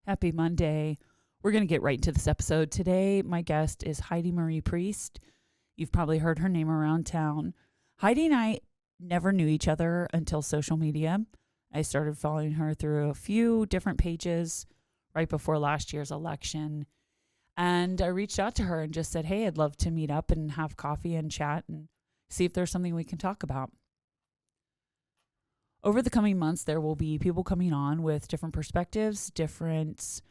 Happy Monday. We're going to get right into this episode. Today, my guest is Heidi Marie Priest. You've probably heard her name around town. Heidi and I never knew each other until social media. I started following her through a few different pages right before last year's election. And I reached out to her and just said, hey, I'd love to meet up and have coffee and chat and see if there's something we can talk about. Over the coming months, there will be people coming on with different perspectives, different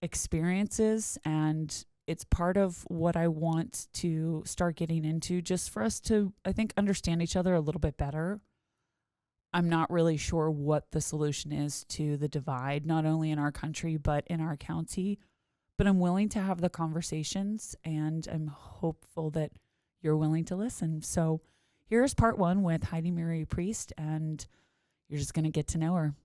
experiences, and it's part of what I want to start getting into just for us to, I think, understand each other a little bit better. I'm not really sure what the solution is to the divide, not only in our country, but in our county. But I'm willing to have the conversations, and I'm hopeful that you're willing to listen. So here's part one with Heidi Marie Priest, and you're just going to get to know her.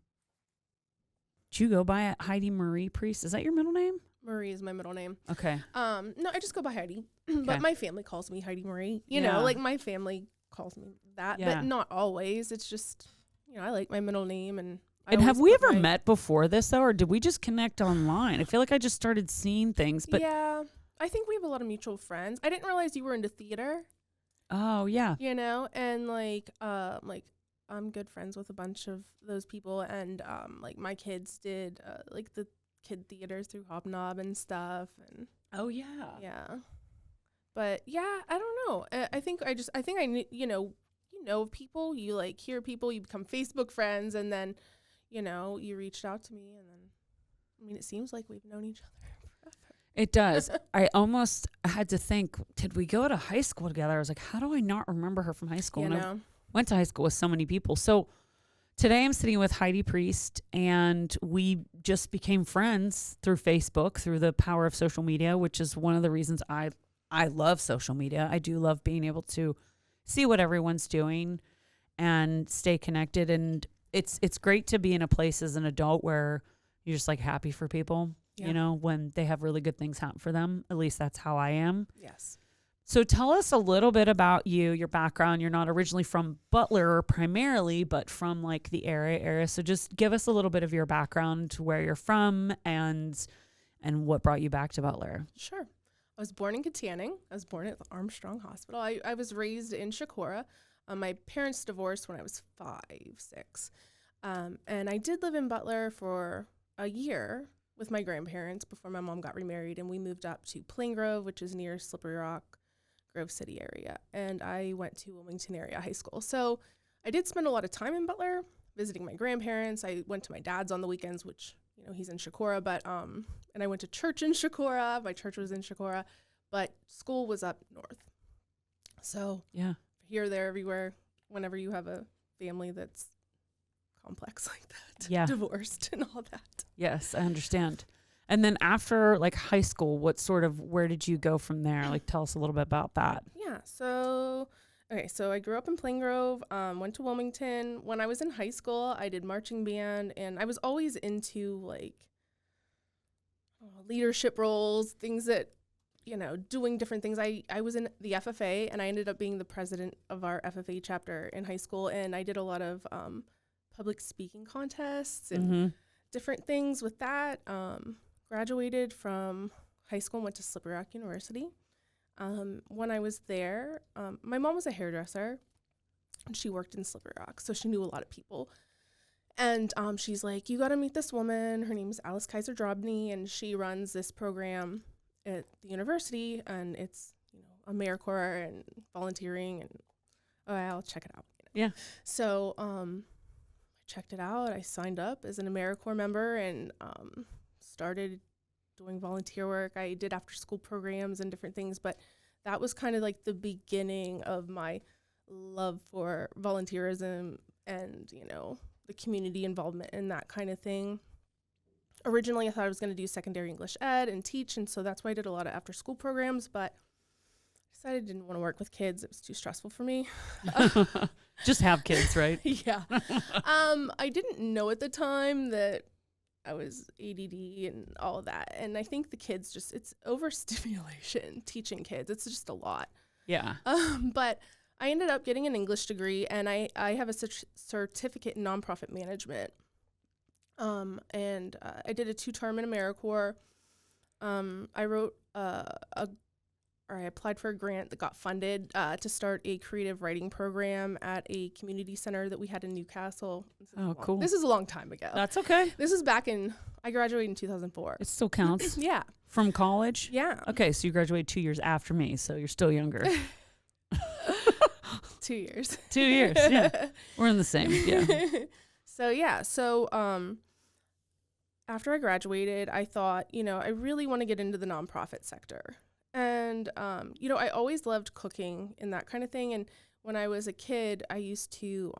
Do you go by Heidi Marie Priest? Is that your middle name? Marie is my middle name. Okay. No, I just go by Heidi. Okay. But my family calls me Heidi Marie. You Yeah. know, like my family calls me that, Yeah. but not always. It's just, you know, I like my middle name. And have we ever met before this, though, or did we just connect online? I feel like I just started seeing things. But yeah, I think we have a lot of mutual friends. I didn't realize you were into theater. Oh, yeah. You know, and like I'm good friends with a bunch of those people, and like my kids did like the kid theaters through Hobnob and stuff, and Oh, yeah. yeah. But yeah, I don't know. I think I knew, you know people, you like hear people, you become Facebook friends, and then, you know, you reached out to me, and then, I mean, it seems like we've known each other forever. It does. I almost had to think, did we go to high school together? I was like, how do I not remember her from high school? You And I know. went to high school with so many people. So today I'm sitting with Heidi Priest, and we just became friends through Facebook, through the power of social media, which is one of the reasons I love social media. I do love being able to see what everyone's doing and stay connected. And it's great to be in a place as an adult where you're just like happy for people, you know, when they have really good things happen for them. At least that's how I am. Yes. So tell us a little bit about you, your background. You're not originally from Butler primarily, but from like the area. So just give us a little bit of your background, where you're from, and what brought you back to Butler. Sure. I was born in Katanning. I was born at the Armstrong Hospital. I was raised in Shakora. My parents divorced when I was 5, 6. And I did live in Butler for a year with my grandparents before my mom got remarried, and we moved up to Plain Grove, which is near Slippery Rock, Grove City area. And I went to Wilmington area high school. So I did spend a lot of time in Butler visiting my grandparents. I went to my dad's on the weekends, which, you know, he's in Shakora, but and I went to church in Shakora. My church was in Shakora, but school was up north. So Yeah. here, there, everywhere, whenever you have a family that's complex like that, Yeah. divorced and all that. Yes, I understand. And then after like high school, where did you go from there? Like, tell us a little bit about that. Yeah. So I grew up in Plain Grove, went to Wilmington. When I was in high school, I did marching band, and I was always into like leadership roles, things that, you know, doing different things. I was in the FFA, and I ended up being the president of our FFA chapter in high school, and I did a lot of public speaking contests and different things with that. Graduated from high school and went to Slippery Rock University. When I was there, my mom was a hairdresser, and she worked in Slippery Rock, so she knew a lot of people. And she's like, you got to meet this woman. Her name is Alice Kaiser-Drobny, and she runs this program at the university, and it's, you know, AmeriCorps and volunteering, and I'll check it out. You know? Yeah. So I checked it out. I signed up as an AmeriCorps member and started doing volunteer work. I did after school programs and different things, but that was kind of like the beginning of my love for volunteerism and, you know, the community involvement and that kind of thing. Originally, I thought I was going to do secondary English ed and teach, and so that's why I did a lot of after school programs, but I decided I didn't want to work with kids. It was too stressful for me. Just have kids, right? Yeah. I didn't know at the time that I was ADD and all of that. And I think the kids it's overstimulation, teaching kids. It's just a lot. Yeah. But I ended up getting an English degree, and I have a certificate in nonprofit management. And I did a 2-term in AmeriCorps. I wrote I applied for a grant that got funded to start a creative writing program at a community center that we had in Newcastle. Cool. This is a long time ago. That's okay. This is I graduated in 2004. It still counts. Yeah. From college? Yeah. Okay, so you graduated 2 years after me, so you're still younger. 2 years. 2 years, yeah. We're in the same, yeah. So after I graduated, I thought, I really want to get into the nonprofit sector. And, I always loved cooking and that kind of thing. And when I was a kid, I used to,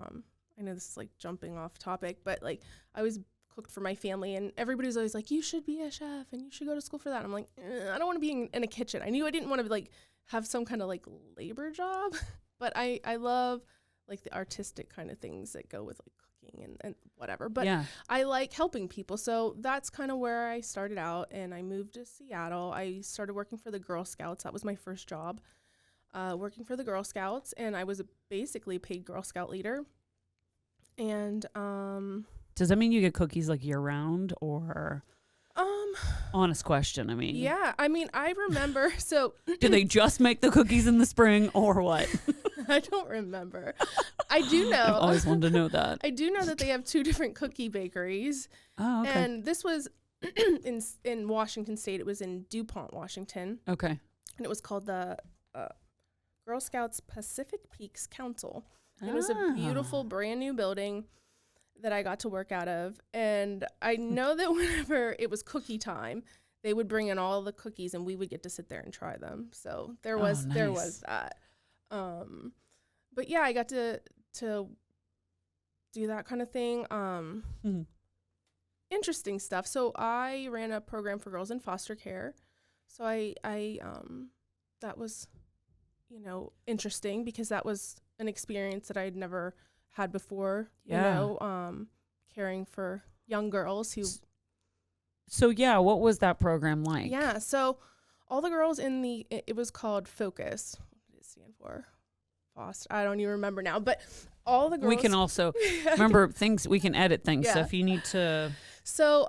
I know this is like jumping off topic, but like I always cooked for my family, and everybody was always like, you should be a chef and you should go to school for that. And I'm like, I don't want to be in a kitchen. I knew I didn't want to like have some kind of like labor job, but I love like the artistic kind of things that go with like cooking and whatever. But yeah. I like helping people. So that's kind of where I started out, and I moved to Seattle. I started working for the Girl Scouts. That was my first job, working for the Girl Scouts, and I was basically a paid Girl Scout leader. And does that mean you get cookies like year round, or honest question? I mean, yeah, I mean, I remember. So do they just make the cookies in the spring, or what? I don't remember. I do know. I've always wanted to know that. I do know that they have 2 different cookie bakeries. Oh, okay. And this was in Washington State. It was in DuPont, Washington. Okay. And it was called the Girl Scouts Pacific Peaks Council. And it was a beautiful, brand new building that I got to work out of. And I know that whenever it was cookie time, they would bring in all the cookies and we would get to sit there and try them. So there was that. But yeah, I got to do that kind of thing. Interesting stuff. So I ran a program for girls in foster care. So I that was, interesting, because that was an experience that I'd never had before, caring for young girls who. So yeah, what was that program like? Yeah. So all the girls it was called Focus. What did it stand for? I don't even remember now, but all the girls. We can also remember things. We can edit things. Yeah. So if you need to. So,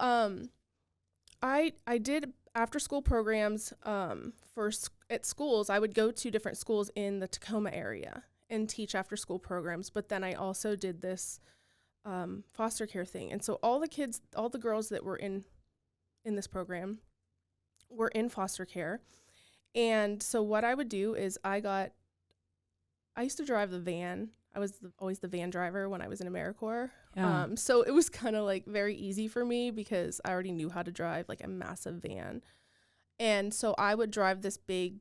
I did after school programs, at schools. I would go to different schools in the Tacoma area and teach after school programs. But then I also did this, foster care thing. And so all the girls that were in this program were in foster care. And so what I would do is I used to drive the van. I was always the van driver when I was in AmeriCorps. Yeah. So it was kind of like very easy for me because I already knew how to drive like a massive van. And so I would drive this big,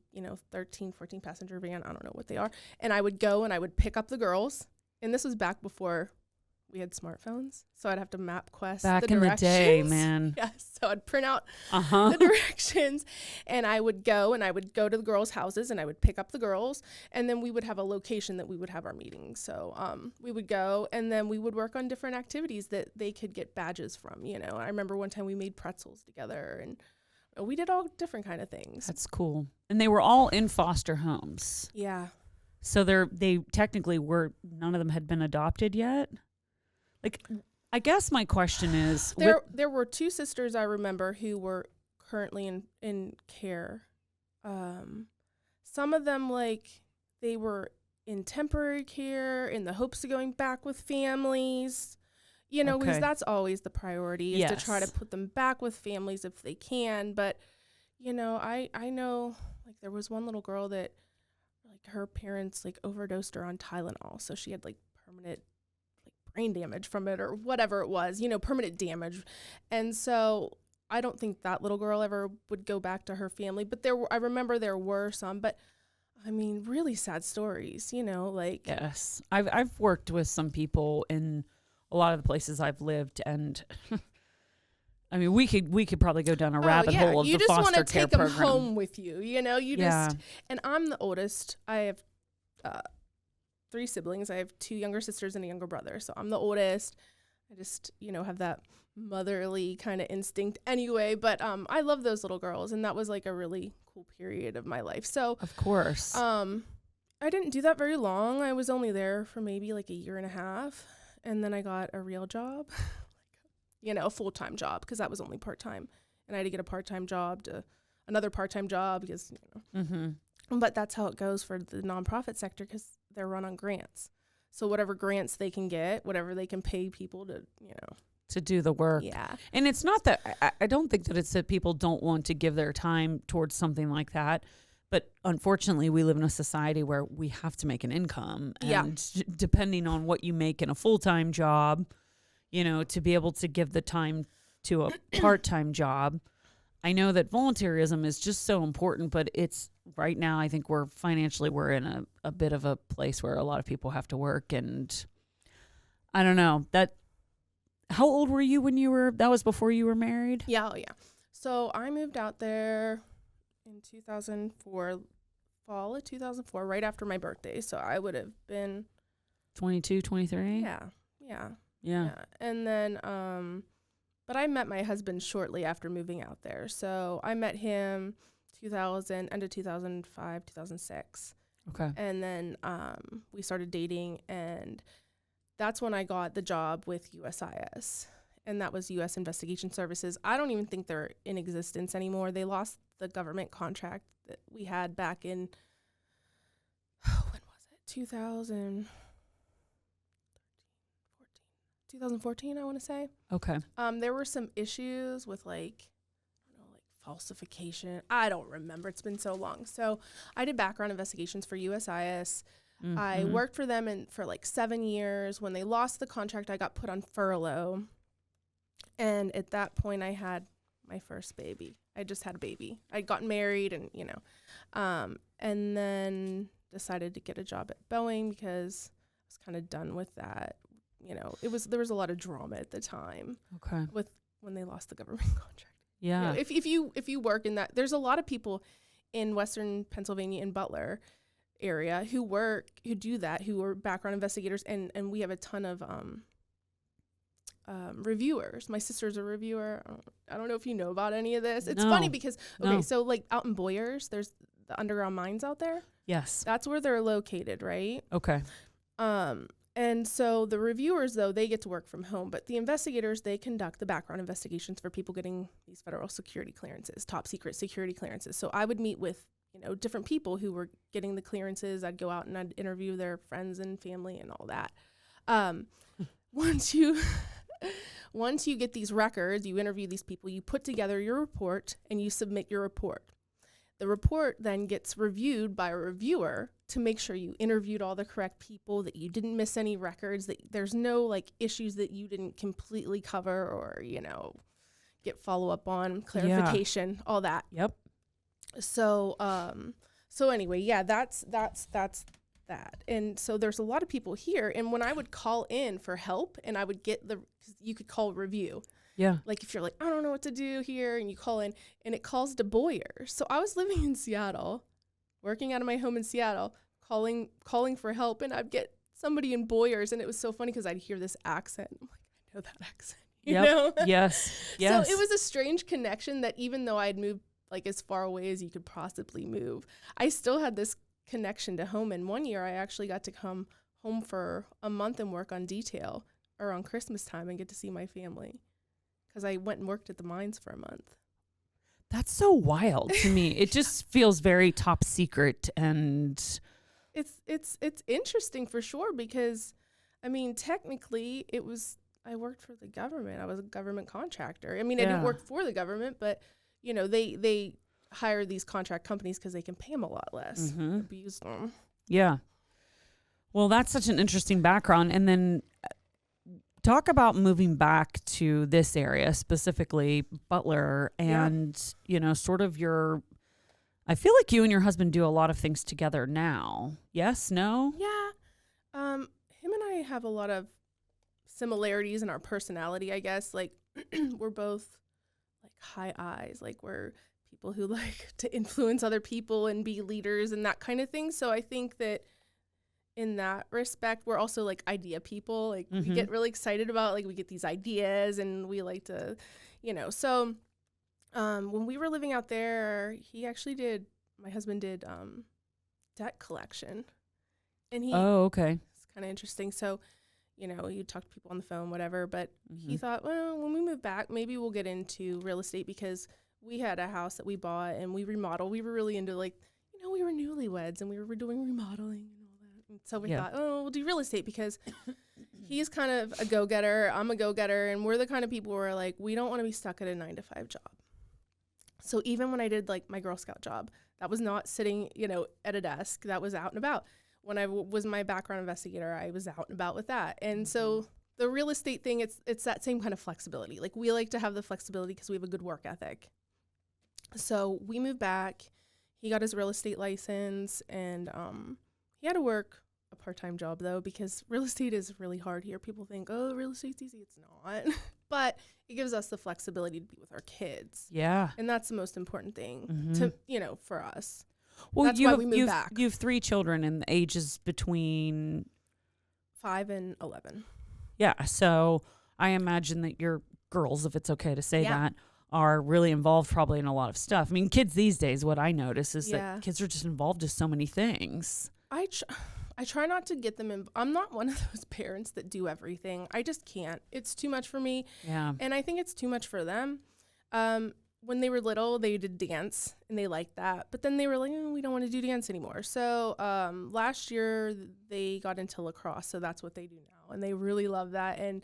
13, 14 passenger van. I don't know what they are. And I would go and I would pick up the girls. And this was back before we had smartphones. So I'd have to MapQuest back the directions. Back in the day, man. Yes. So I'd print out the directions, and I would go to the girls' houses and I would pick up the girls, and then we would have a location that we would have our meetings. So we would go, and then we would work on different activities that they could get badges from. I remember one time we made pretzels together, and we did all different kind of things. That's cool. And they were all in foster homes. Yeah. So they technically were, none of them had been adopted yet? Like, I guess my question is... There were 2 sisters I remember who were currently in care. Some of them, they were in temporary care in the hopes of going back with families. Because that's always the priority, is to try to put them back with families if they can. But, I know, there was one little girl that, her parents, overdosed her on Tylenol. So she had, permanent brain damage from it or whatever it was, permanent damage. And so I don't think that little girl ever would go back to her family, but I remember there were some, but I mean, really sad stories, Yes. I've worked with some people in a lot of the places I've lived, and I mean, we could probably go down a rabbit hole of the foster care program. You just want to take them home with you, and I'm the oldest. I have 3 siblings. I have 2 younger sisters and a younger brother. So I'm the oldest. I just, have that motherly kind of instinct anyway. But I love those little girls. And that was a really cool period of my life. So of course, I didn't do that very long. I was only there for maybe a year and a half. And then I got a real job. a full-time job because that was only part-time. And I had to get a part-time job to another part-time job because, but that's how it goes for the nonprofit sector because they're run on grants. So whatever grants they can get, whatever they can pay people to, to do the work. Yeah. And it's not that, I don't think that it's that people don't want to give their time towards something like that. But unfortunately, we live in a society where we have to make an income. And depending on what you make in a full-time job, to be able to give the time to a part-time job. I know that volunteerism is just so important, but it's right now, I think we're in a bit of a place where a lot of people have to work. And I don't know how old were you when that was before you were married? Yeah. Oh, yeah. So I moved out there in 2004, fall of 2004, right after my birthday. So I would have been 22, 23. Yeah. And then, but I met my husband shortly after moving out there. So I met him end of 2005, 2006. Okay. And then we started dating, and that's when I got the job with USIS. And that was U.S. Investigation Services. I don't even think they're in existence anymore. They lost the government contract that we had back in, when was it? 2014, I want to say. Okay. There were some issues with like falsification. I don't remember. It's been so long. So I did background investigations for USIS. Mm-hmm. I worked for them for like 7 years. When they lost the contract, I got put on furlough. And at that point, I had my first baby. I just had a baby. I'd gotten married and, and then decided to get a job at Boeing because I was kind of done with that. There was a lot of drama at the time. Okay. With when they lost the government contract. Yeah. If you work in that, there's a lot of people in Western Pennsylvania and Butler area who do that, who are background investigators, and we have a ton of reviewers. My sister's a reviewer. I don't know if you know about any of this. It's funny because so like out in Boyers, there's the underground mines out there. Yes. That's where they're located, right? Okay. And so the reviewers, though, they get to work from home, but the investigators, they conduct the background investigations for people getting these federal security clearances, top secret security clearances. So I would meet with, different people who were getting the clearances. I'd go out and I'd interview their friends and family and all that. Once you get these records, you interview these people, you put together your report and you submit your report. The report then gets reviewed by a reviewer to make sure you interviewed all the correct people, that you didn't miss any records, that there's no like issues that you didn't completely cover or, get follow up on, clarification, all that. Yep. So, anyway, that's that. And so there's a lot of people here. And when I would call in for help and I would get you could call review. Yeah. Like if you're like, I don't know what to do here, and you call in and it calls to Boyer. So I was living in Seattle, working out of my home in Seattle, calling for help, and I'd get somebody in Boyers, and it was so funny because I'd hear this accent. I'm like, I know that accent. You know? Yes. So it was a strange connection that even though I'd moved like as far away as you could possibly move, I still had this connection to home. And one year I actually got to come home for a month and work on detail around Christmas time and get to see my family. Because I went and worked at the mines for a month. That's so wild to me. It just feels very top secret, and it's interesting for sure because, I mean, technically I worked for the government. I was a government contractor. I mean, I didn't work for the government, but they hire these contract companies because they can pay them a lot less. Abuse them. Yeah. Well, that's such an interesting background, and then. Talk about moving back to this area, specifically Butler, and, sort of I feel like you and your husband do a lot of things together now. Yes? No? Yeah. Him and I have a lot of similarities in our personality, I guess. Like, we're both, like, high eyes. Like, we're people who like to influence other people and be leaders and that kind of thing. So I think that in that respect, we're also like idea people. Like we get really excited about, like we get these ideas and we like to, so when we were living out there, my husband did debt collection. And it's kind of interesting. So, you know, you talk to people on the phone, whatever. But he thought, well, when we move back, maybe we'll get into real estate, because we had a house that we bought and we remodeled. We were really into, like, you know, we were newlyweds and we were doing remodeling and all that. And so we thought, oh, we'll do real estate, because he's kind of a go-getter. I'm a go-getter. And we're the kind of people who are like, we don't want to be stuck at a 9-to-5 job. So even when I did, like, my Girl Scout job, that was not sitting, you know, at a desk. That was out and about. When I was my background investigator, I was out and about with that. And so the real estate thing, it's that same kind of flexibility. Like, we like to have the flexibility because we have a good work ethic. So we moved back. He got his real estate license, and he had to work a part-time job, though, because real estate is really hard here. People think, oh, real estate's easy. It's not. But it gives us the flexibility to be with our kids. Yeah. And that's the most important thing to, you know, for us. Well, that's why we moved back. You have 3 children, and the ages between 5 and 11. Yeah. So I imagine that your girls, if it's okay to say that, are really involved probably in a lot of stuff. I mean, kids these days, what I notice is that kids are just involved in so many things. I try not to get them in. I'm not one of those parents that do everything. I just can't. It's too much for me. Yeah. And I think it's too much for them. When they were little, they did dance and they liked that. But then they were like, we don't want to do dance anymore. So last year they got into lacrosse. So that's what they do now. And they really love that. And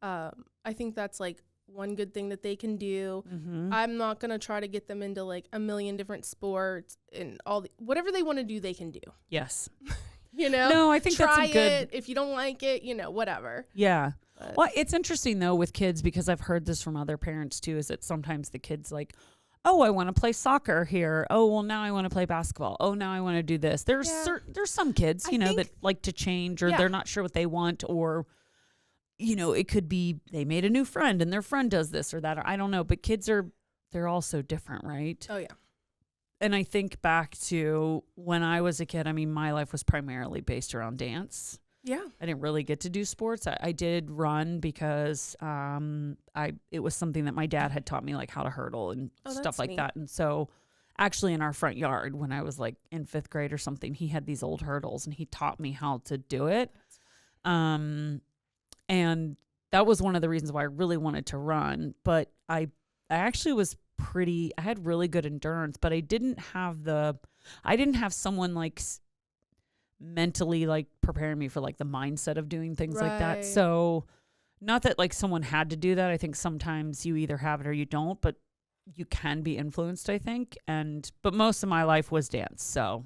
I think that's like one good thing that they can do. I'm not going to try to get them into like a million different sports and whatever they want to do, they can do. Yes. You know? No, I think that's a good. If you don't like it, you know, whatever. Yeah. Well, it's interesting, though, with kids, because I've heard this from other parents, too, is that sometimes the kid's like, oh, I want to play soccer here. Oh, well, now I want to play basketball. Oh, now I want to do this. There's some kids, you know, that like to change, or they're not sure what they want, or, you know, it could be they made a new friend and their friend does this or that. Or I don't know. But kids they're all so different, right? Oh, yeah. And I think back to when I was a kid, I mean, my life was primarily based around dance. Yeah. I didn't really get to do sports. I did run because it was something that my dad had taught me, like how to hurdle and stuff like that. And so actually in our front yard, when I was like in 5th grade or something, he had these old hurdles and he taught me how to do it. And that was one of the reasons why I really wanted to run. But I actually was I had really good endurance, but I didn't have someone like mentally like preparing me for like the mindset of doing things like that. So not that like someone had to do that. I think sometimes you either have it or you don't, but you can be influenced, I think. But most of my life was dance. So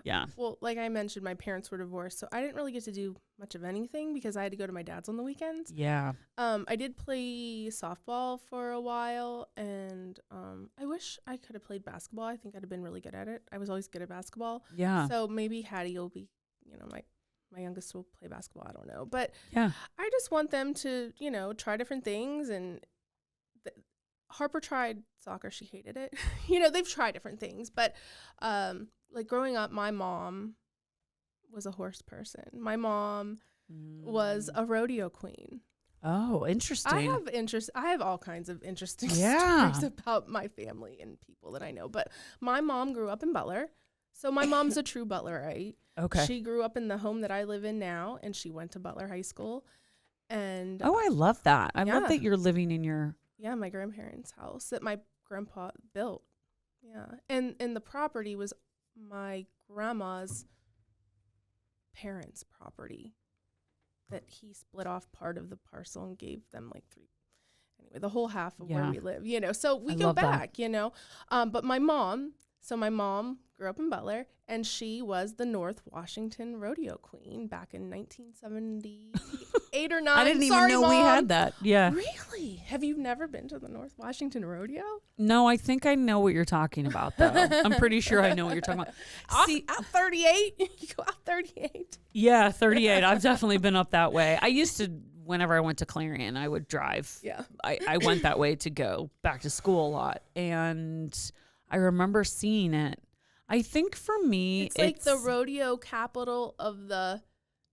yeah. Well, like I mentioned, my parents were divorced, so I didn't really get to do much of anything because I had to go to my dad's on the weekends. Yeah. I did play softball for a while, and I wish I could have played basketball. I think I'd have been really good at it. I was always good at basketball. Yeah. So maybe Heidi will be, you know, my youngest will play basketball. I don't know. But yeah, I just want them to, you know, try different things. And Harper tried soccer. She hated it. You know, they've tried different things. But like growing up, my mom was a horse person. My mom was a rodeo queen. Oh, interesting. I have all kinds of interesting stories about my family and people that I know. But my mom grew up in Butler. So my mom's a true Butlerite. Okay. She grew up in the home that I live in now, and she went to Butler High School. And I love that. I love that you're living in your my grandparents' house that my grandpa built. Yeah. And the property was my grandma's parents' property that he split off part of the parcel and gave them like 3. Anyway, the whole half of where we live, you know. So we go back, you know. But my mom grew up in Butler, and she was the North Washington Rodeo Queen back in 1978 or 9. I didn't even know Mom. We had that. Yeah. Really? Have you never been to the North Washington Rodeo? No, I think I know what you're talking about, though. I'm pretty sure I know what you're talking about. Out 38? You go out 38? Yeah, 38. I've definitely been up that way. I used to, whenever I went to Clarion, I would drive. Yeah. I went that way to go back to school a lot. And I remember seeing it. I think for me, it's like the rodeo capital of the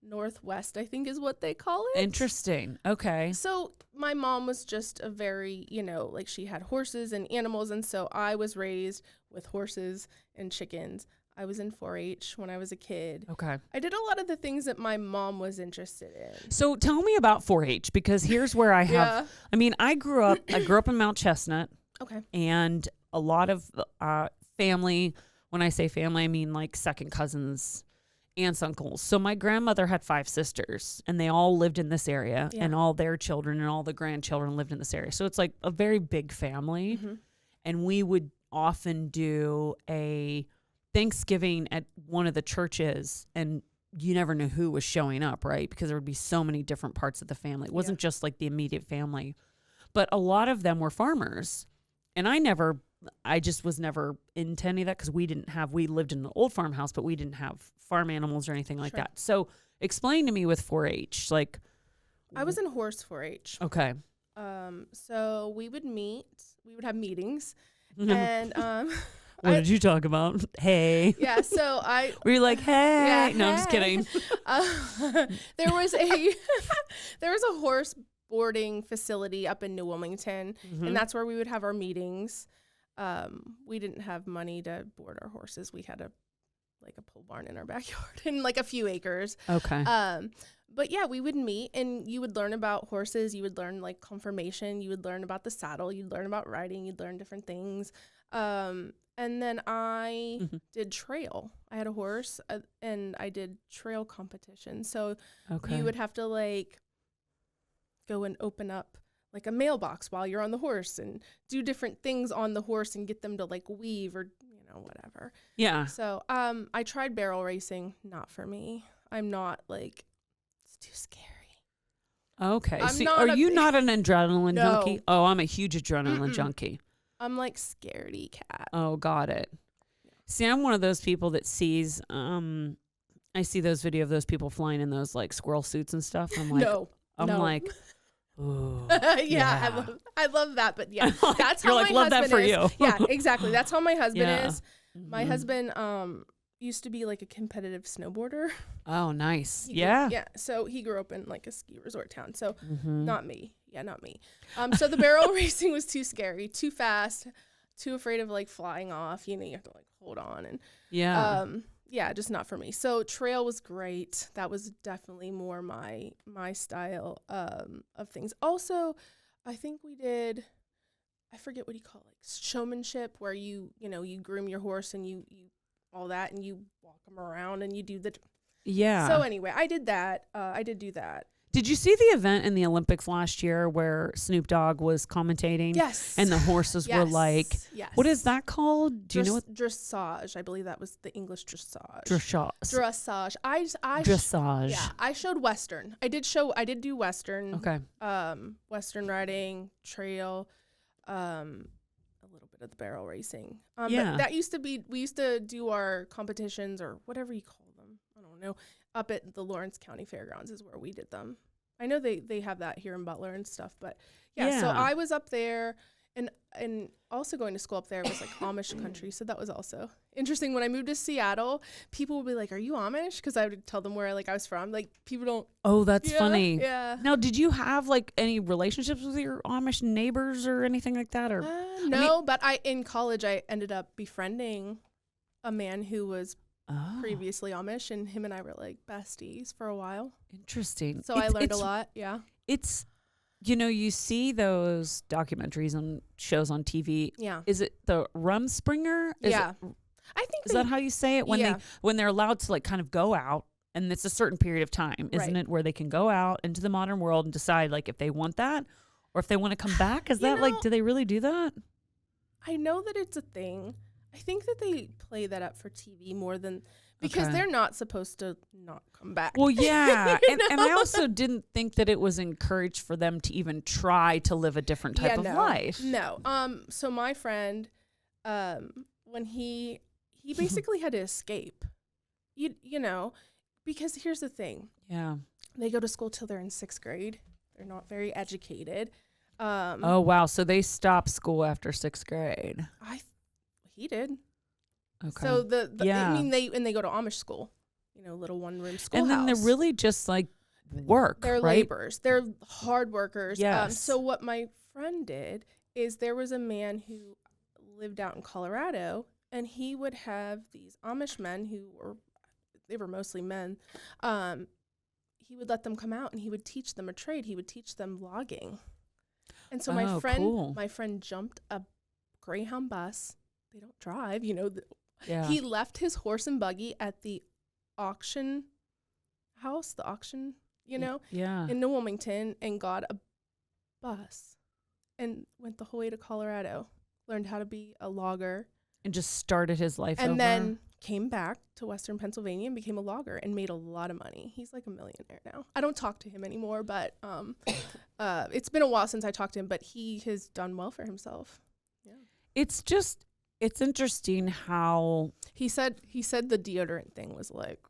Northwest, I think is what they call it. Interesting. Okay. So my mom was just a very, you know, like she had horses and animals. And so I was raised with horses and chickens. I was in 4-H when I was a kid. Okay. I did a lot of the things that my mom was interested in. So tell me about 4-H, because here's where I have, Yeah. I mean, I grew up in Mount Chestnut, Okay. and a lot of family, when I say family, I mean like second cousins, aunts, uncles. So my grandmother had 5 sisters, and they all lived in this area, Yeah. and all their children and all the grandchildren lived in this area. So it's like a very big family. Mm-hmm. And we would often do a Thanksgiving at one of the churches, and you never knew who was showing up, right? Because there would be so many different parts of the family. It wasn't just like the immediate family, but a lot of them were farmers. And I just was never into any of that, because we lived in an old farmhouse, but we didn't have farm animals or anything like that. So explain to me with 4-H, like. I was in horse 4-H. Okay. So we would have meetings, and What did you talk about? Hey. Yeah, so Were you like, hey? Yeah, No, I'm just hey. kidding. There was a horse boarding facility up in New Wilmington, and that's where we would have our meetings. We didn't have money to board our horses. We had a pole barn in our backyard and like a few acres. Okay. But yeah, we would meet, and you would learn about horses. You would learn like conformation. You would learn about the saddle. You'd learn about riding. You'd learn different things. And then I did trail. I had a horse, and I did trail competition. So you would have to like go and open up like a mailbox while you're on the horse and do different things on the horse and get them to like weave or, whatever. Yeah. So I tried barrel racing. Not for me. I'm not like, it's too scary. Okay. I'm So not are a you big- not an adrenaline No. junkie? Oh, I'm a huge adrenaline Mm-mm. junkie. I'm like scaredy cat. Oh, got it. See, I'm one of those people that sees, I see those video of those people flying in those like squirrel suits and stuff. I'm like, No. ooh. Yeah. I love that. But yeah, that's how You're like, my love that husband for is. you. Yeah, exactly. That's how my husband Yeah. is. My husband used to be like a competitive snowboarder. Oh, nice. He Yeah. So he grew up in like a ski resort town. So Mm-hmm. not me. Yeah, not me. So the barrel racing was too scary, too fast, too afraid of like flying off. You have to like hold on and Yeah. just not for me. So trail was great. That was definitely more my style of things. Also, I think we did, I forget what you call it, like showmanship, where you groom your horse and you all that, and you walk them around and you do the. Yeah. So anyway, I did that. I did do that. Did you see the event in the Olympics last year where Snoop Dogg was commentating? Yes. And the horses were like, yes. what is that called? Do you know what? Dressage? I believe that was the English dressage. Dressage. Dressage. Dressage. Yeah, I showed Western. I did do Western. Okay. Western riding, trail, a little bit of the barrel racing. Yeah. But that used to be, we used to do our competitions or whatever you call them. I don't know. Up at the Lawrence County Fairgrounds is where we did them. I know they have that here in Butler and stuff, but yeah. So I was up there, and also going to school up there was like Amish country. So that was also interesting. When I moved to Seattle, people would be like, "Are you Amish?" Because I would tell them where I was from. Like people don't. Oh, that's funny. Yeah. Now, did you have like any relationships with your Amish neighbors or anything like that? Or no, but in college I ended up befriending a man who was previously Amish, and him and I were like besties for a while. Interesting. So I learned a lot. Yeah. It's, you see those documentaries and shows on TV. Yeah. Is it the Rumspringer? Yeah. I think Is that how you say it? When they're allowed to like kind of go out, and it's a certain period of time, isn't it, where they can go out into the modern world and decide like if they want that or if they want to come back? Is that like, do they really do that? I know that it's a thing. I think that they play that up for TV more than, because they're not supposed to not come back. Well, yeah. and I also didn't think that it was encouraged for them to even try to live a different type of life. No. So my friend, when he basically had to escape, you know, because here's the thing. Yeah. They go to school till they're in 6th grade. They're not very educated. Oh, wow. So they stop school after 6th grade. He did. Okay. So I mean, they go to Amish school, little 1-room schoolhouse. And then they're really just like work. They're right? laborers. They're hard workers. Yes. So what my friend did is there was a man who lived out in Colorado, and he would have these Amish men they were mostly men. He would let them come out and he would teach them a trade. He would teach them logging. And so my friend jumped a Greyhound bus. They don't drive, He left his horse and buggy at the auction house, in New Wilmington, and got a bus and went the whole way to Colorado, learned how to be a logger. And just started his life over. And then came back to Western Pennsylvania and became a logger and made a lot of money. He's like a millionaire now. I don't talk to him anymore, but it's been a while since I talked to him, but he has done well for himself. Yeah. It's interesting how he said the deodorant thing was like,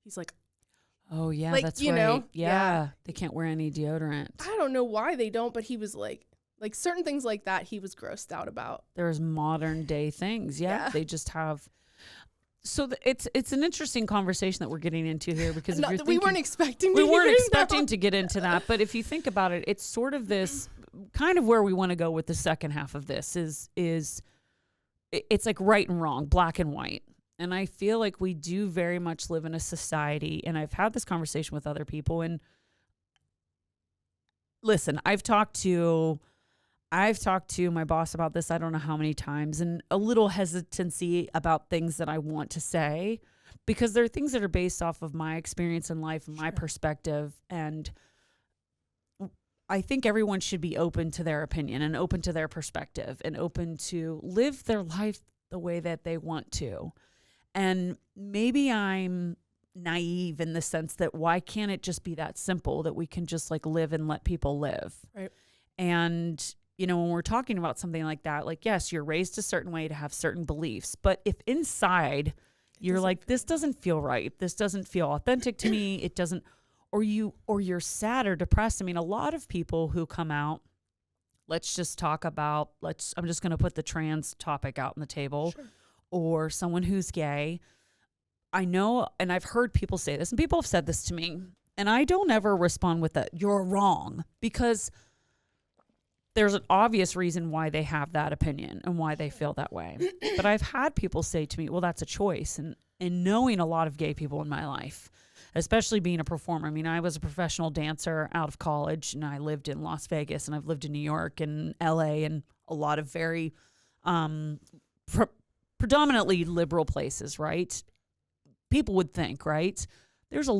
he's like, oh yeah, like, that's right. Yeah. They can't wear any deodorant. I don't know why they don't, but he was like certain things like that he was grossed out about. There's modern day things. Yeah. They just have. So it's an interesting conversation that we're getting into here because we weren't expecting to get into that. But if you think about it, it's sort of this kind of where we want to go with the second half of this is it's like right and wrong, black and white. And I feel like we do very much live in a society, and I've had this conversation with other people, and listen, I've talked to my boss about this, I don't know how many times, and a little hesitancy about things that I want to say because there are things that are based off of my experience in life and my perspective. And I think everyone should be open to their opinion and open to their perspective and open to live their life the way that they want to. And maybe I'm naive in the sense that why can't it just be that simple that we can just like live and let people live? Right. And when we're talking about something like that, like, yes, you're raised a certain way to have certain beliefs, but if inside you're like, this doesn't feel right, this doesn't feel authentic to me, it doesn't, or you're sad or depressed. I mean, a lot of people who come out, let's just talk about, I'm just going to put the trans topic out on the table, sure, or someone who's gay. I know, and I've heard people say this, and people have said this to me, and I don't ever respond with that, you're wrong, because there's an obvious reason why they have that opinion and why they feel that way. But I've had people say to me, well, that's a choice. And knowing a lot of gay people in my life, especially being a performer. I mean, I was a professional dancer out of college, and I lived in Las Vegas, and I've lived in New York and LA and a lot of very predominantly liberal places, right? People would think, right? There's a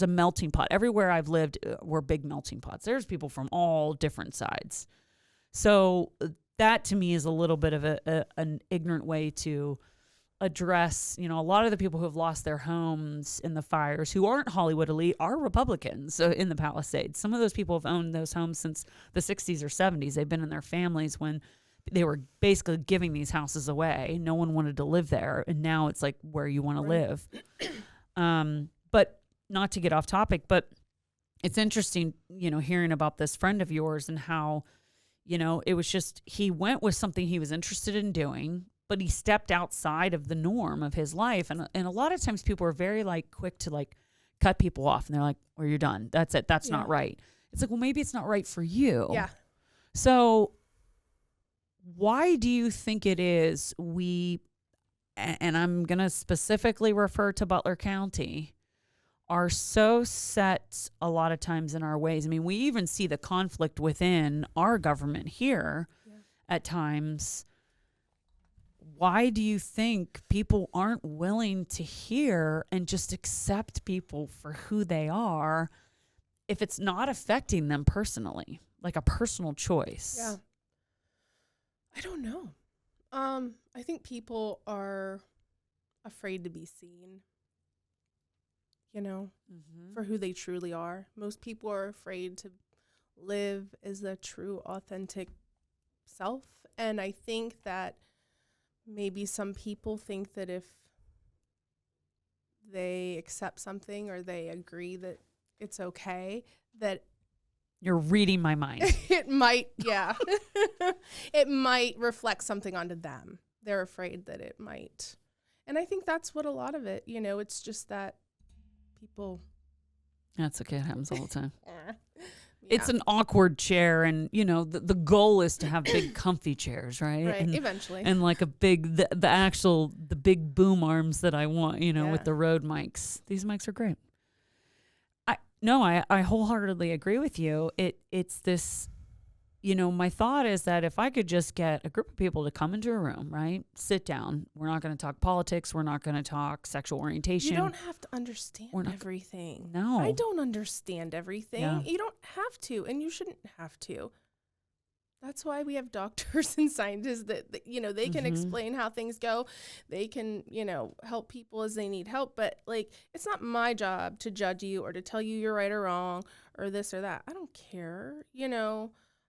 melting pot. Everywhere I've lived were big melting pots. There's people from all different sides. So that to me is a little bit of an ignorant way to address, a lot of the people who have lost their homes in the fires who aren't Hollywood elite are Republicans in the Palisades. Some of those people have owned those homes since the 60s or 70s. They've been in their families when they were basically giving these houses away. No one wanted to live there. And now it's like where you want to live. But not to get off topic, but it's interesting, hearing about this friend of yours and how, it was just, he went with something he was interested in doing, but he stepped outside of the norm of his life. And a lot of times people are very quick to cut people off, and they're like, well, you're done. That's it. That's not right. It's like, well, maybe it's not right for you. Yeah. So why do you think it is and I'm going to specifically refer to Butler County, are so set a lot of times in our ways? I mean, we even see the conflict within our government here at times. Why do you think people aren't willing to hear and just accept people for who they are if it's not affecting them personally, like a personal choice? Yeah. I don't know. I think people are afraid to be seen, for who they truly are. Most people are afraid to live as their true, authentic self. And I think that maybe some people think that if they accept something or they agree that it's okay, that you're reading my mind. It might, it might reflect something onto them. They're afraid that it might. And I think that's what a lot of it, it's just that people. That's okay. It happens all the time. It's an awkward chair, and the goal is to have big comfy chairs, right? Right, And, eventually. and like a big the big boom arms that I want, Yeah. with the Rode mics. These mics are great. I wholeheartedly agree with you. It's this, my thought is that if I could just get a group of people to come into a room, right? Sit down. We're not going to talk politics. We're not going to talk sexual orientation. You don't have to understand everything. No. I don't understand everything. Yeah. You don't have to, and you shouldn't have to. That's why we have doctors and scientists that they can explain how things go. They can, help people as they need help. But, like, it's not my job to judge you or to tell you you're right or wrong or this or that. I don't care,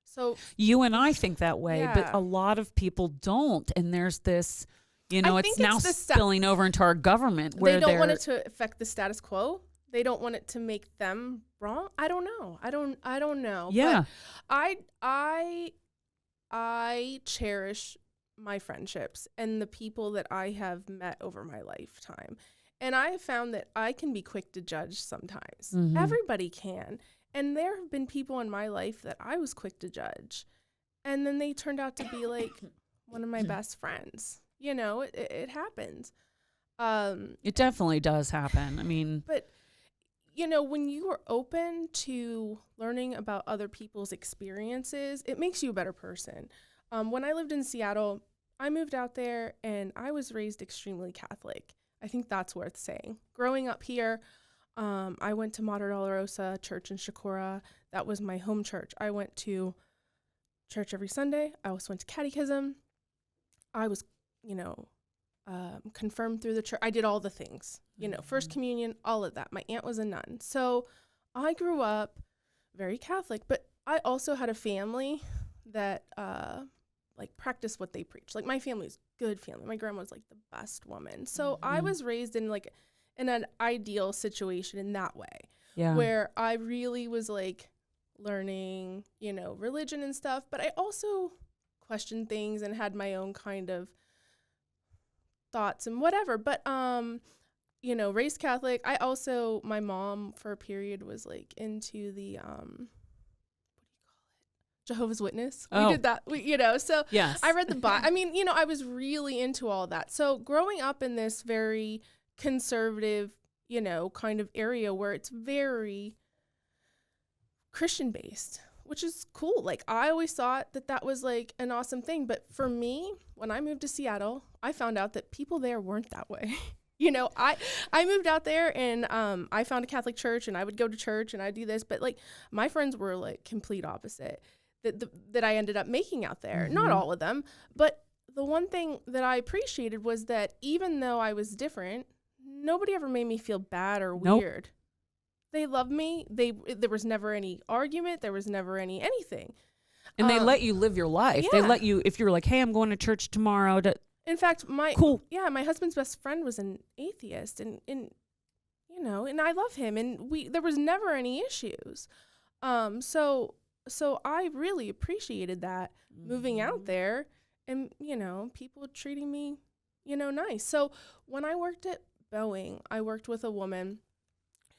So you and I think that way, yeah. but a lot of people don't. And there's this, it's now it's spilling over into our government where they don't want it to affect the status quo. They don't want it to make them wrong. I don't know. I don't know. Yeah. But I cherish my friendships and the people that I have met over my lifetime. And I have found that I can be quick to judge sometimes. Mm-hmm. Everybody can. And there have been people in my life that I was quick to judge. And then they turned out to be like one of my best friends. It happens. It definitely does happen. I mean, but when you are open to learning about other people's experiences, it makes you a better person. When I lived in Seattle, I moved out there and I was raised extremely Catholic. I think that's worth saying. Growing up here, I went to Mater Dolorosa Church in Shakora. That was my home church. I went to church every Sunday. I also went to catechism. I was, confirmed through the church. I did all the things, first communion, all of that. My aunt was a nun. So I grew up very Catholic, but I also had a family that practiced what they preach. Like, my family's good family. My grandma was like the best woman. So I was raised in an ideal situation in that way, where I really was like learning, religion and stuff, but I also questioned things and had my own kind of thoughts and whatever. But, raised Catholic. I also, my mom for a period was like into the, Jehovah's Witness. We did that, so yes. I read the Bible. I mean, I was really into all that. So growing up in this very conservative, kind of area where it's very Christian based, which is cool. Like, I always thought that was like an awesome thing. But for me, when I moved to Seattle, I found out that people there weren't that way. I moved out there and I found a Catholic church and I would go to church and I'd do this. But like, my friends were like complete opposite that I ended up making out there. Not all of them. But the one thing that I appreciated was that even though I was different, nobody ever made me feel bad or weird. They loved me. There was never any argument. There was never anything. And they let you live your life. Yeah. They let you, if you're like, hey, I'm going to church tomorrow. In fact, my husband's best friend was an atheist, and and I love him, and there was never any issues. So I really appreciated that moving out there, and people treating me, nice. So when I worked at Boeing, I worked with a woman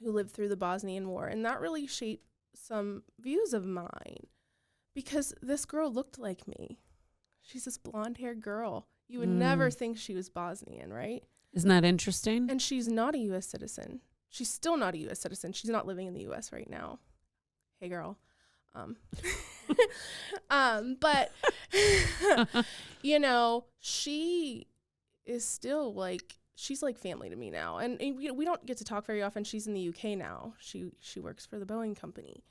who lived through the Bosnian War, and that really shaped some views of mine, because this girl looked like me. She's this blonde-haired girl. You would never think she was Bosnian, right? Isn't that interesting? And she's not a U.S. citizen. She's still not a U.S. citizen. She's not living in the U.S. right now. Hey, girl. But, she is still like, she's like family to me now. And we don't get to talk very often. She's in the UK now. She works for the Boeing company.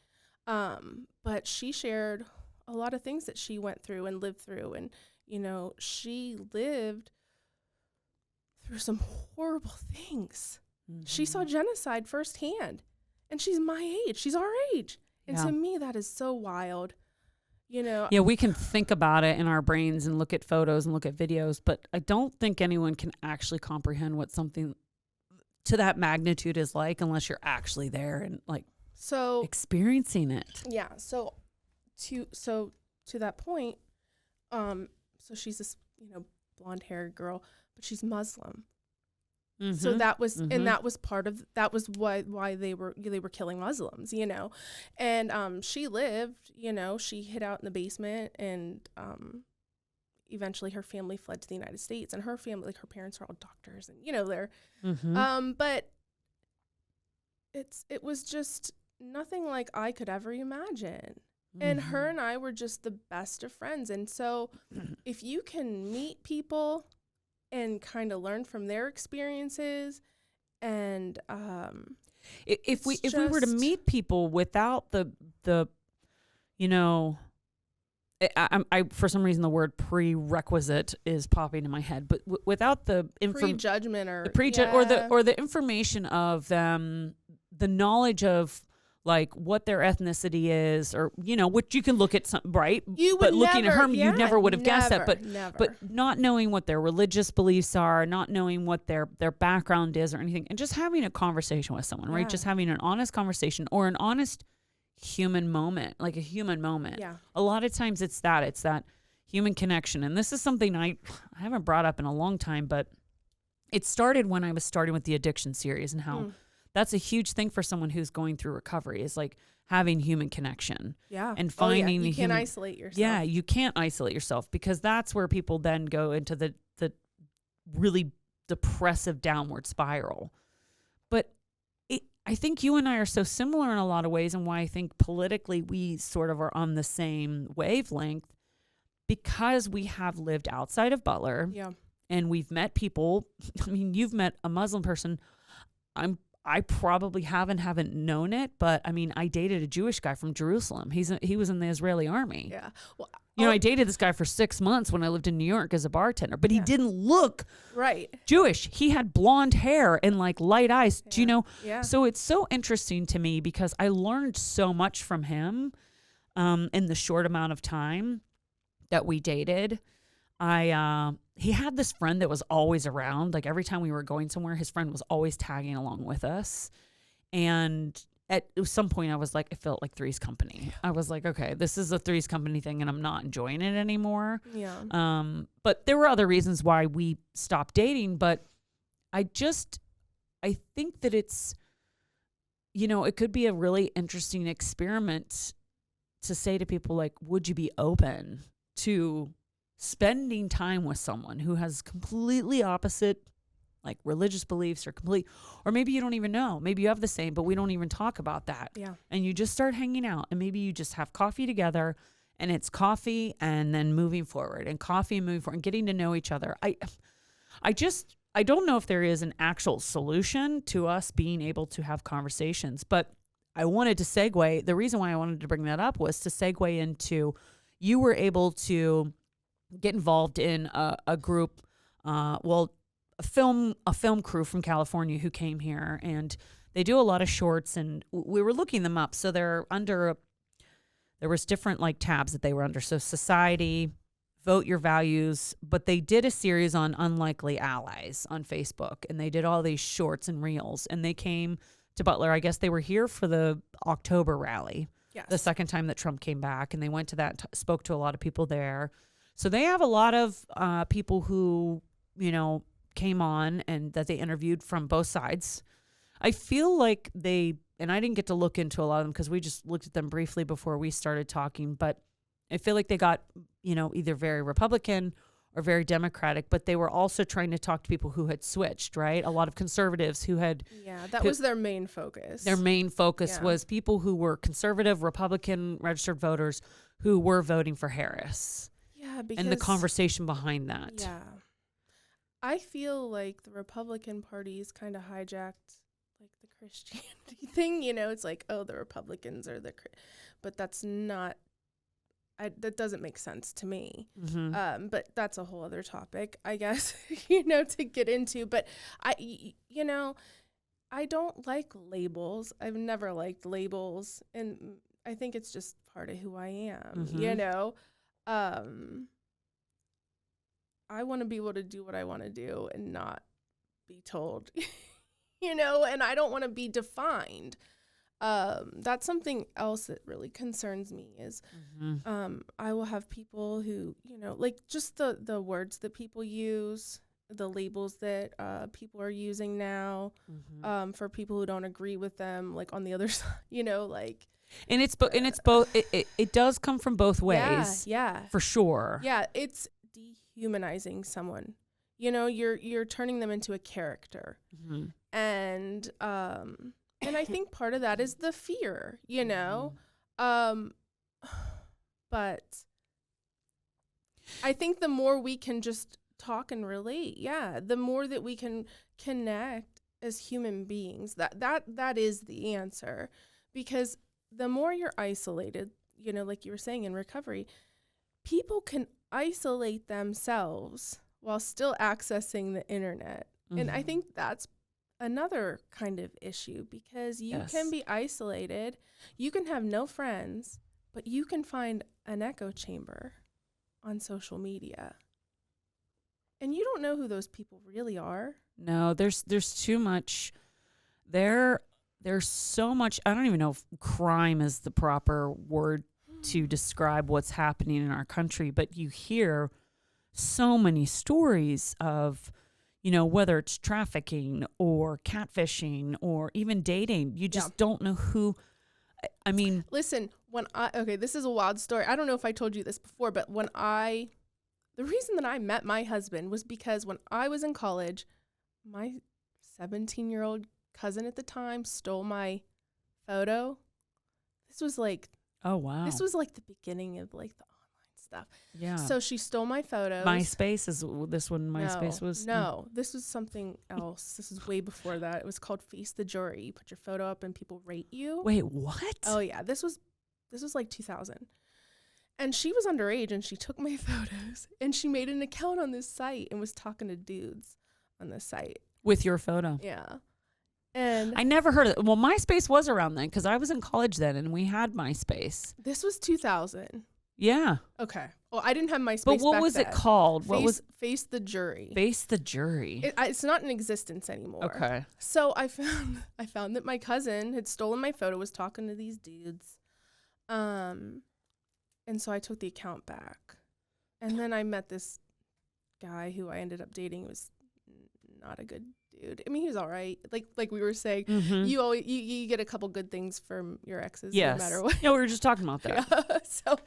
But she shared a lot of things that she went through and lived through. And, she lived through some horrible things. She saw genocide firsthand. And she's my age. She's our age. And to me, that is so wild. Yeah, we can think about it in our brains and look at photos and look at videos, but I don't think anyone can actually comprehend what something to that magnitude is like unless you're actually there and experiencing it. Yeah. So to that point, so she's this, blonde-haired girl, but she's Muslim. So that was, and that was part of, that was why they were killing Muslims, you know. And she lived, you know, she hid out in the basement, and eventually her family fled to the United States, and her family, like her parents are all doctors, and you know, they're but it was just nothing like I could ever imagine. And her and I were just the best of friends. And so if you can meet people and kind of learn from their experiences, and if we were to meet people without the you know, I for some reason the word prerequisite is popping in my head, but without the prejudgment or or the information of them, the knowledge of like what their ethnicity is, or you know, which you can look at some, right? But looking at her, you never would have guessed that. But not knowing what their religious beliefs are, not knowing what their background is or anything, and just having a conversation with someone, right? Just having an honest conversation or an honest human moment, like a human moment. Yeah. A lot of times it's that human connection. And this is something I haven't brought up in a long time, but it started when I was starting with the addiction series, and how that's a huge thing for someone who's going through recovery, is like having human connection. Yeah. And finding you can't isolate yourself. Yeah, you can't isolate yourself, because that's where people then go into the really depressive downward spiral. But I think you and I are so similar in a lot of ways, and why I think politically we sort of are on the same wavelength, because we have lived outside of Butler. Yeah. And we've met people. I mean, you've met a Muslim person. I probably haven't known it, but I mean, I dated a Jewish guy from Jerusalem. He was in the Israeli army. Yeah. Well, you know, I dated this guy for 6 months when I lived in New York as a bartender, but he didn't look Jewish. He had blonde hair and like light eyes. Do you know? Yeah. So it's so interesting to me, because I learned so much from him in the short amount of time that we dated. He had this friend that was always around. Like every time we were going somewhere, his friend was always tagging along with us. And at some point I was like, it felt like Three's Company. I was like, okay, this is a Three's Company thing, and I'm not enjoying it anymore. Yeah. But there were other reasons why we stopped dating, but I think that it's, you know, it could be a really interesting experiment to say to people, like, would you be open to spending time with someone who has completely opposite, like, religious beliefs, or maybe you don't even know. Maybe you have the same, but we don't even talk about that. Yeah. And you just start hanging out, and maybe you just have coffee together, and it's coffee and then moving forward, and coffee and moving forward, and getting to know each other. I don't know if there is an actual solution to us being able to have conversations, but I wanted to segue. The reason why I wanted to bring that up was to segue into, you were able to get involved in a group, a film crew from California who came here, and they do a lot of shorts, and we were looking them up. So they're under, there was different like tabs that they were under. So society, vote your values, but they did a series on unlikely allies on Facebook, and they did all these shorts and reels, and they came to Butler. I guess they were here for the October rally, the second time that Trump came back, and they went to that, spoke to a lot of people there. So they have a lot of people who, you know, came on and that they interviewed from both sides. I feel like and I didn't get to look into a lot of them because we just looked at them briefly before we started talking, but I feel like they got, you know, either very Republican or very Democratic, but they were also trying to talk to people who had switched, right? A lot of conservatives who had... Yeah, that was their main focus. Their main focus was people who were conservative, Republican registered voters who were voting for Harris. Yeah, because... And the conversation behind that. Yeah. I feel like the Republican Party's kind of hijacked like the Christianity thing. You know, it's like, oh, the Republicans are but that's not... that doesn't make sense to me. Mm-hmm. But that's a whole other topic, I guess, you know, to get into. But you know, I don't like labels. I've never liked labels. And I think it's just part of who I am, you know? I want to be able to do what I want to do and not be told, you know, and I don't want to be defined. That's something else that really concerns me is, I will have people who, you know, like just the words that people use the labels that people are using now, for people who don't agree with them, like on the other side, like. And it's both. It does come from both ways. Yeah. For sure. Yeah, it's dehumanizing someone. You're turning them into a character, and I think part of that is the fear, but I think the more we can just talk and relate, the more that we can connect as human beings, that is the answer. Because the more you're isolated, like you were saying in recovery, people can isolate themselves while still accessing the internet. And I think that's another kind of issue, because you can be isolated, you can have no friends, but you can find an echo chamber on social media. And you don't know who those people really are. No, there's too much. There's so much. I don't even know if crime is the proper word to describe what's happening in our country, but you hear so many stories of, whether it's trafficking or catfishing or even dating. You just don't know who. I mean, listen, this is a wild story. I don't know if I told you this before, but the reason that I met my husband was because when I was in college, my 17-year-old cousin at the time stole my photo. This was like, oh wow, this was like the beginning of like the online stuff. Yeah. So she stole my photos. MySpace is this one. MySpace was no. This was something else. This is way before that. It was called Face the Jury. You put your photo up and people rate you. Wait, what? Oh yeah, this was like 2000. And she was underage and she took my photos and she made an account on this site and was talking to dudes on this site. With your photo. Yeah. And I never heard of it. Well, MySpace was around then because I was in college then and we had MySpace. This was 2000. Yeah. Okay. Well, I didn't have MySpace But what back was then. it called? What was Face the Jury. Face the Jury. It's not in existence anymore. Okay. So I found that my cousin had stolen my photo, was talking to these dudes. And so I took the account back. And then I met this guy who I ended up dating. He was not a good dude. I mean, he was all right. Like we were saying, you always you get a couple good things from your exes, no matter what. Yeah, we were just talking about that. Yeah, so,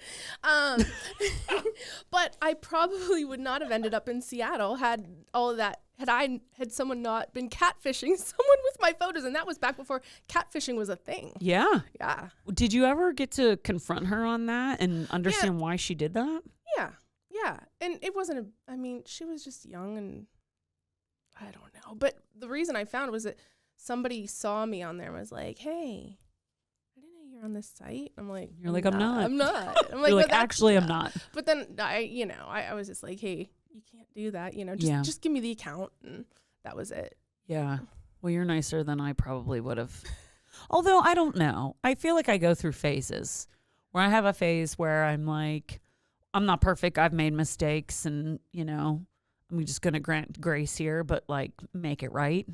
but I probably would not have ended up in Seattle had all of that. Had someone not been catfishing someone with my photos, and that was back before catfishing was a thing. Yeah. Yeah. Did you ever get to confront her on that and understand why she did that? Yeah. Yeah. And it wasn't she was just young and I don't know. But the reason I found was that somebody saw me on there and was like, hey, I didn't know you're on this site. I'm like, you're like, I'm not. I'm like, you're like, actually, I'm not. But then I was just like, hey, you can't do that. Just give me the account. And that was it. Yeah. Well, you're nicer than I probably would have. Although I don't know. I feel like I go through phases where I have a phase where I'm like, I'm not perfect. I've made mistakes and, I'm just going to grant grace here, but like make it right.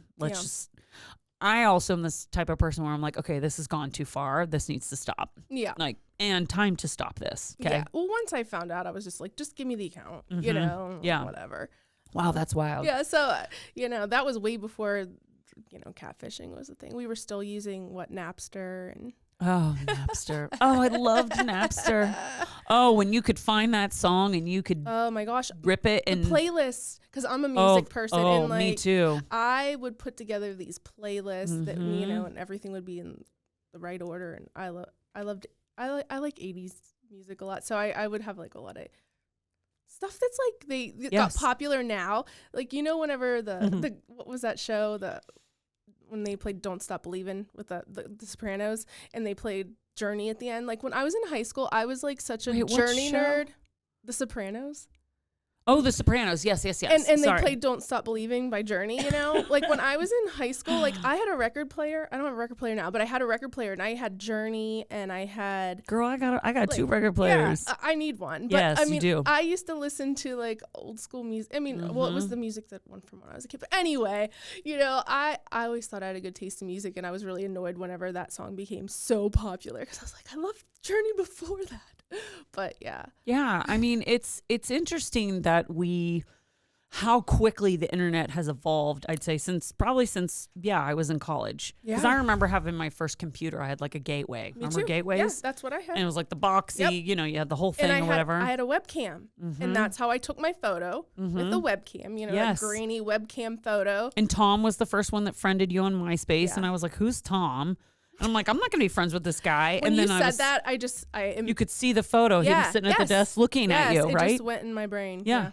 I also am this type of person where I'm like, okay, this has gone too far. This needs to stop. Yeah. And time to stop this. Okay. Yeah. Well, once I found out, I was just like, just give me the account, Yeah. Whatever. Wow. That's wild. Yeah. So, that was way before, catfishing was a thing. We were still using Napster and. Oh, Napster. Oh, I loved Napster. Oh, when you could find that song and you could oh my gosh, rip it and playlists, because I'm a music person. Oh, and me too. I would put together these playlists that and everything would be in the right order. And I like 80s music a lot, so I would have like a lot of stuff that's like they got popular now. Like whenever the what was that show when they played Don't Stop Believin' with the Sopranos and they played Journey at the end. Like when I was in high school, I was like such a Journey nerd. The Sopranos. Oh, The Sopranos. Yes. And they played Don't Stop Believing by Journey, Like when I was in high school, like I had a record player. I don't have a record player now, but I had a record player and I had Journey and I had Girl, I got two record players. Yeah, I need one. But yes, you do. I used to listen to like old school music. Well, it was the music that went from when I was a kid. But anyway, I always thought I had a good taste in music, and I was really annoyed whenever that song became so popular because I was like, I loved Journey before that. But yeah. Yeah, it's interesting that we how quickly the internet has evolved, I'd say since I was in college. Because I remember having my first computer. I had like a gateway. Remember gateways? Yes, that's what I had. And it was like the boxy, you had the whole thing or whatever. I had a webcam. And that's how I took my photo with the webcam, that grainy webcam photo. And Tom was the first one that friended you on MySpace. And I was like, who's Tom? And I'm like, I'm not going to be friends with this guy. When and you then said that, you could see the photo. He was sitting at the desk looking at you, right? It just went in my brain. Yeah.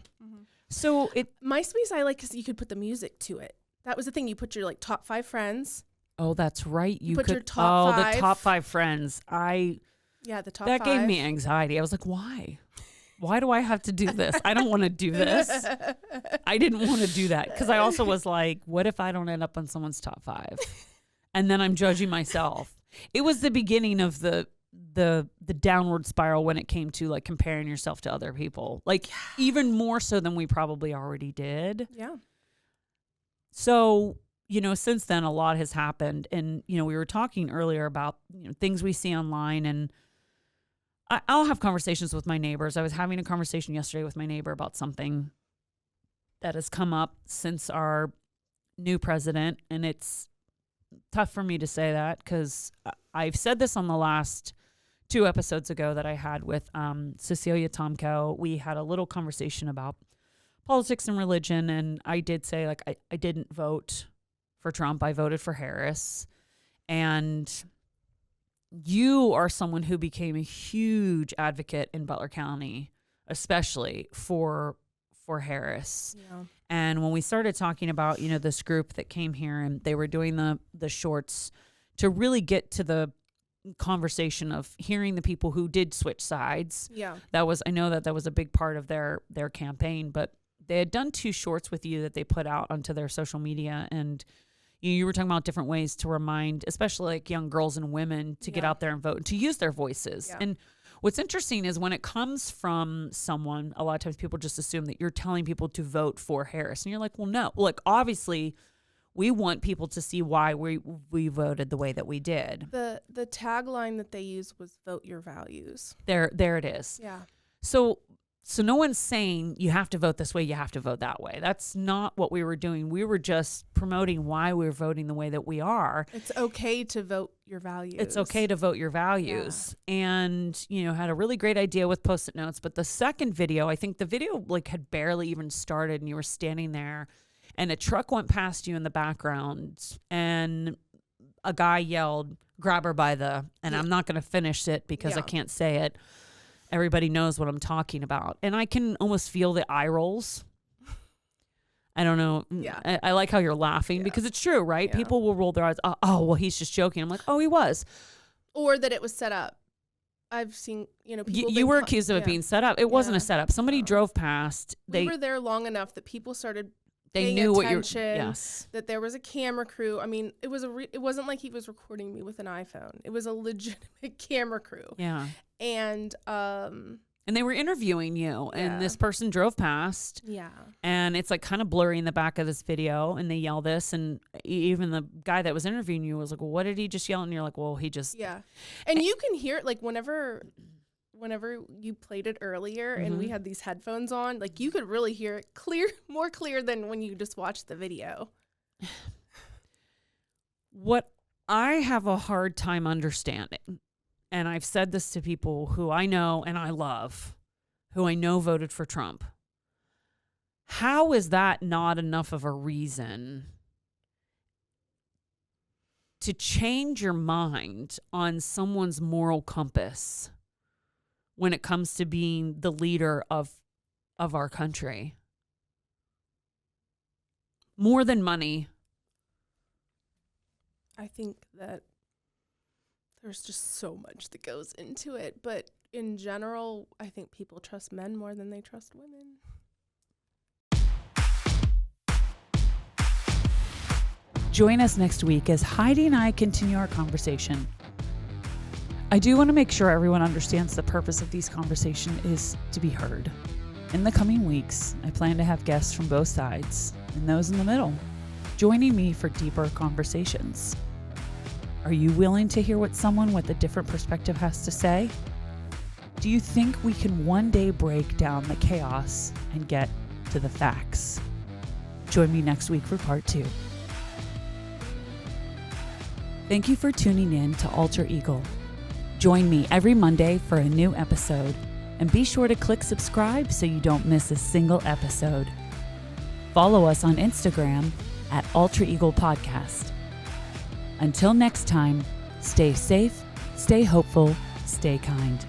So MySpace, I like because you could put the music to it. That was the thing. You put your like top 5 friends. Oh, that's right. You put could your top 5. The top 5 friends. The top 5. That gave me anxiety. I was like, why? Why do I have to do this? I don't want to do this. I didn't want to do that because I also was like, what if I don't end up on someone's top 5? And then I'm judging myself. It was the beginning of the downward spiral when it came to like comparing yourself to other people, like even more so than we probably already did. Yeah. So, since then a lot has happened, and, we were talking earlier about things we see online, and I'll have conversations with my neighbors. I was having a conversation yesterday with my neighbor about something that has come up since our new president, and it's tough for me to say that because I've said this on the last 2 episodes ago that I had with Cecilia Tomko. We had a little conversation about politics and religion, and I did say, like, I didn't vote for Trump. I voted for Harris. And you are someone who became a huge advocate in Butler County, especially for Harris. Yeah. And when we started talking about, this group that came here and they were doing the shorts to really get to the conversation of hearing the people who did switch sides. Yeah. I know that was a big part of their campaign, but they had done 2 shorts with you that they put out onto their social media, and you were talking about different ways to remind, especially like young girls and women, to get out there and vote and to use their voices. Yeah. And what's interesting is when it comes from someone, a lot of times people just assume that you're telling people to vote for Harris, and you're like, well, no, like obviously we want people to see why we voted the way that we did. The tagline that they used was "Vote your values." There it is. Yeah. So no one's saying you have to vote this way, you have to vote that way. That's not what we were doing. We were just promoting why we're voting the way that we are. It's okay to vote your values. It's okay to vote your values. Yeah. And, had a really great idea with Post-it notes. But the second video, I think the video like had barely even started, and you were standing there and a truck went past you in the background and a guy yelled, "Grab her by the," and I'm not going to finish it because I can't say it. Everybody knows what I'm talking about. And I can almost feel the eye rolls. I don't know. Yeah. I like how you're laughing because it's true, right? Yeah. People will roll their eyes. Oh, well, he's just joking. I'm like, oh, he was. Or that it was set up. I've seen, people. You were accused of it being set up. It wasn't a setup. Somebody drove past. We were there long enough that people started They knew what you're. Yes. That there was a camera crew. I mean, it wasn't like he was recording me with an iPhone. It was a legitimate camera crew. Yeah. And they were interviewing you, and this person drove past. Yeah. And it's like kind of blurry in the back of this video, and they yell this, and even the guy that was interviewing you was like, well, what did he just yell? And you're like, well, he just. Yeah. And you can hear it, like, whenever you played it earlier and we had these headphones on, like you could really hear it more clear than when you just watched the video. What I have a hard time understanding, and I've said this to people who I know and I love, who I know voted for Trump. How is that not enough of a reason to change your mind on someone's moral compass when it comes to being the leader of our country? More than money. I think that there's just so much that goes into it. But in general, I think people trust men more than they trust women. Join us next week as Heidi and I continue our conversation. I do want to make sure everyone understands the purpose of these conversations is to be heard. In the coming weeks, I plan to have guests from both sides and those in the middle, joining me for deeper conversations. Are you willing to hear what someone with a different perspective has to say? Do you think we can one day break down the chaos and get to the facts. Join me next week for part 2. Thank you for tuning in to Alter Eagle. Join me every Monday for a new episode, and be sure to click subscribe so you don't miss a single episode. Follow us on Instagram at Alter Eagle Podcast. Until next time, stay safe, stay hopeful, stay kind.